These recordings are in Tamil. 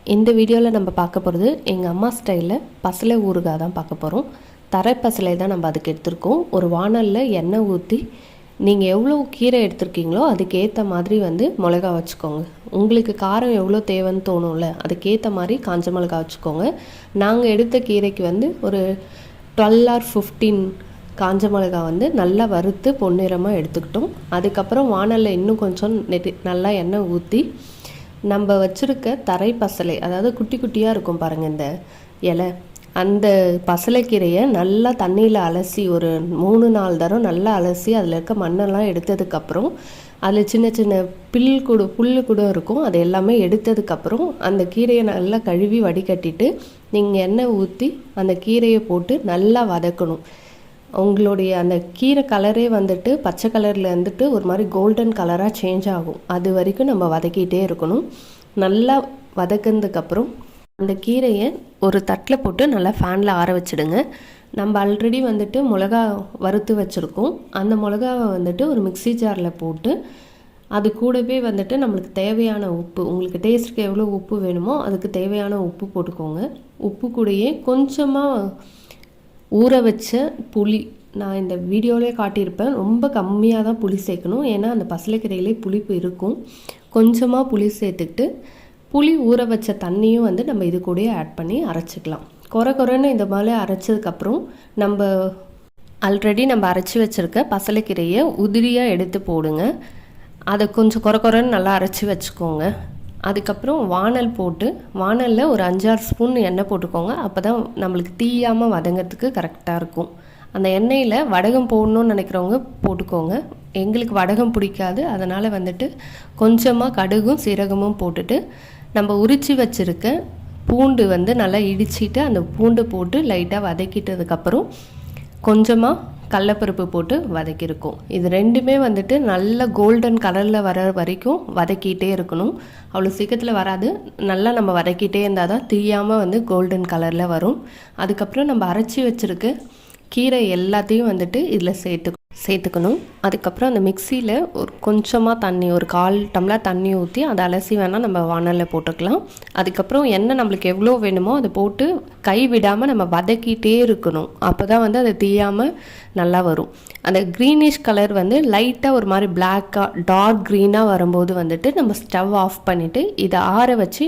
இந்த வீடியோவில் நம்ம பார்க்க போகிறது எங்கள் அம்மா ஸ்டைலில் பசலை ஊறுகாய் தான் பார்க்க போகிறோம். தரை பசலை தான் நம்ம அதுக்கு எடுத்திருக்கோம். ஒரு வானலில் எண்ணெய் ஊற்றி நீங்கள் எவ்வளோ கீரை எடுத்துருக்கீங்களோ அதுக்கேற்ற மாதிரி மிளகா வச்சுக்கோங்க. உங்களுக்கு காரம் எவ்வளோ தேவைன்னு தோணும்ல, அதுக்கேற்ற மாதிரி காஞ்ச மிளகா வச்சுக்கோங்க. நாங்கள் எடுத்த கீரைக்கு ஒரு 12 or 15 காஞ்ச மிளகா நல்லா வறுத்து பொன்னிறமாக எடுத்துக்கிட்டோம். அதுக்கப்புறம் வானலில் இன்னும் கொஞ்சம் நல்லா எண்ணெய் ஊற்றி நம்ம வச்சுருக்க தரை பசலை, அதாவது குட்டி குட்டியாக இருக்கும் பாருங்கள் இந்த இலை, அந்த பசலைக்கீரையை நல்லா தண்ணியில் அலசி ஒரு 3-4 தரம் நல்லா அலசி அதில் இருக்க மண்ணெல்லாம் எடுத்ததுக்கப்புறம் அதில் சின்ன சின்ன புல் கூட இருக்கும். அது எல்லாமே எடுத்ததுக்கப்புறம் அந்த கீரையை நல்லா கழுவி வடிகட்டிட்டு நீங்கள் எண்ணெய் ஊற்றி அந்த கீரையை போட்டு நல்லா வதக்கணும். உங்களுடைய அந்த கீரை கலரே பச்சை கலரில் ஒரு மாதிரி கோல்டன் கலராக சேஞ்ச் ஆகும். அது வரைக்கும் நம்ம வதக்கிட்டே இருக்கணும். நல்லா வதக்கினதுக்கப்புறம் அந்த கீரையை ஒரு தட்டில் போட்டு நல்லா ஃபேனில் ஆற வச்சுடுங்க. நம்ம ஆல்ரெடி மிளகா வறுத்து வச்சுருக்கோம். அந்த மிளகாவை ஒரு மிக்ஸி ஜாரில் போட்டு அது கூடவே நம்மளுக்கு தேவையான உப்பு, உங்களுக்கு டேஸ்ட்டுக்கு எவ்வளோ உப்பு வேணுமோ அதுக்கு தேவையான உப்பு போட்டுக்கோங்க. உப்பு கூடயே கொஞ்சமாக ஊற வச்ச புளி, நான் இந்த வீடியோவிலே காட்டியிருப்பேன், ரொம்ப கம்மியாக தான் புளி சேர்க்கணும். ஏன்னா அந்த பசலைக்கீரையிலே புளிப்பு இருக்கும். கொஞ்சமாக புளி சேர்த்துக்கிட்டு புளி ஊற வச்ச தண்ணியும் நம்ம இது கூடயே ஆட் பண்ணி அரைச்சிக்கலாம். குறைன்னு இந்த மாதிரி அரைச்சதுக்கப்புறம் நம்ம ஆல்ரெடி அரைச்சி வச்சுருக்க பசலைக்கீரையை உதிரியாக எடுத்து போடுங்க. அதை கொஞ்சம் குறைன்னு நல்லா அரைச்சி வச்சுக்கோங்க. அதுக்கப்புறம் வானல் போட்டு வானலில் ஒரு 5-6 ஸ்பூன் எண்ணெய் போட்டுக்கோங்க. அப்போ தான் நம்மளுக்கு தீயாமல் வதங்கிறதுக்கு கரெக்டாக இருக்கும். அந்த எண்ணெயில் வடகம் போடணுன்னு நினைக்கிறவங்க போட்டுக்கோங்க. எங்களுக்கு வடகம் பிடிக்காது, அதனால் கொஞ்சமாக கடுகும் சீரகமும் போட்டுட்டு நம்ம உரித்து வச்சுருக்க பூண்டு நல்லா இடிச்சிட்டு அந்த பூண்டு போட்டு லைட்டாக வதக்கிட்டதுக்கப்புறம் கொஞ்சமாக கடலப்பருப்பு போட்டு வதக்கியிருக்கோம். இது ரெண்டுமே நல்ல கோல்டன் கலரில் வர வரைக்கும் வதக்கிட்டே இருக்கணும். அவ்வளோ சீக்கிரத்தில் வராது, நல்லா நம்ம வதக்கிட்டே இருந்தால் தான் தீயாமல் கோல்டன் கலரில் வரும். அதுக்கப்புறம் நம்ம அரைச்சி வச்சுருக்க கீரை எல்லாத்தையும் இதில் சேர்த்துக்கணும். அதுக்கப்புறம் அந்த மிக்சியில் ஒரு கொஞ்சமாக தண்ணி, ஒரு 1/4 டம்ளர் தண்ணி ஊற்றி அதை அலசி வேணால் நம்ம வானலில் போட்டுக்கலாம். அதுக்கப்புறம் எண்ணெய் நம்மளுக்கு எவ்வளோ வேணுமோ அதை போட்டு கை விடாமல் நம்ம வதக்கிட்டே இருக்கணும். அப்போ தான் அது தீயாமல் நல்லா வரும். அந்த க்ரீனிஷ் கலர் லைட்டாக ஒரு மாதிரி பிளாக்காக டார்க் க்ரீனாக வரும்போது நம்ம ஸ்டவ் ஆஃப் பண்ணிவிட்டு இதை ஆற வச்சு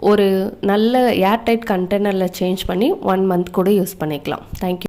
ஒரு நல்ல ஏர்டைட் கண்டெய்னரில் சேஞ்ச் பண்ணி 1 month கூட யூஸ் பண்ணிக்கலாம். தேங்க்யூ.